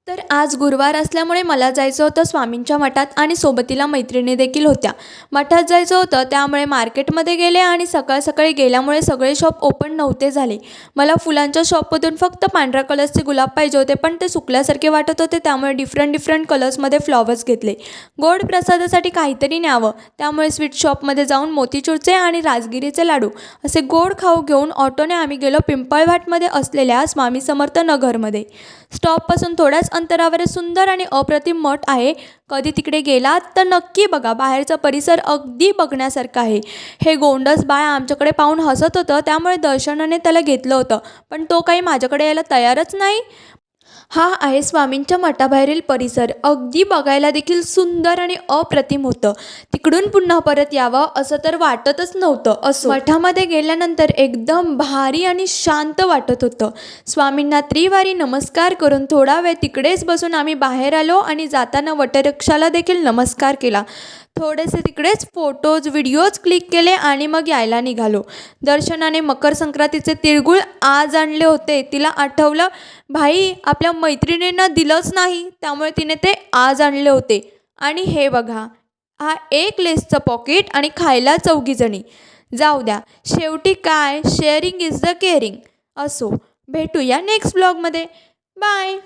तर आज गुरुवार असल्यामुळे मला जायचं होतं स्वामींच्या मठात आणि सोबतीला मैत्रिणी देखील होत्या. मठात जायचं होतं त्यामुळे मार्केटमध्ये गेले आणि सकाळ सकाळी गेल्यामुळे सगळे शॉप ओपन नव्हते झाले. मला फुलांच्या शॉपमधून फक्त पांढऱ्या कलर्सचे गुलाब पाहिजे होते, पण ते सुकल्यासारखे वाटत होते, त्यामुळे डिफरंट कलर्समध्ये फ्लॉवर्स घेतले. गोड प्रसादासाठी काहीतरी न्यावं, त्यामुळे स्वीट शॉपमध्ये जाऊन मोतीचूरचे आणि राजगिरीचे लाडू असे गोड खाऊ घेऊन ऑटोने आम्ही गेलो पिंपळवाटमध्ये असलेल्या स्वामी समर्थ नगरमध्ये. स्टॉपपासून थोड्याच अंतरावर सुंदर आणि अप्रतिम मठ आहे. कधी तिकडे गेलात तर नक्की बघा. बाहेरचा परिसर अगदी बघण्यासारखा आहे. हे गोंडस बाळ आमच्याकडे पाहून हसत होतं, त्यामुळे दर्शनाने त्याला घेतलं होतं, पण तो काही माझ्याकडे यायला तयारच नाही. हा आहे स्वामींच्या मठाबाहेरील परिसर. अगदी बघायला देखील सुंदर आणि अप्रतिम होतं. तिकडून पुन्हा परत यावं असं तर वाटतच नव्हतं. असो, मठामध्ये गेल्यानंतर एकदम भारी आणि शांत वाटत होतं. स्वामींना त्रिवारी नमस्कार करून थोडा वेळ तिकडेच बसून आम्ही बाहेर आलो आणि जाताना वटवृक्षाला देखील नमस्कार केला. थोडेसे तिकडेच फोटोज व्हिडिओज क्लिक केले आणि मग यायला निघालो. दर्शनाने मकर संक्रांतीचे तिळगुळ आज आणले होते. तिला आठवलं, भाई आपल्या मैत्रिणींना दिलंच नाही, त्यामुळे तिने ते आज आणले होते. आणि हे बघा, हा एक लेसचं पॉकेट आणि खायला 4 जणी. जाऊ द्या, शेवटी काय, शेअरिंग इज द केअरिंग. असो, भेटूया नेक्स्ट ब्लॉगमध्ये. बाय.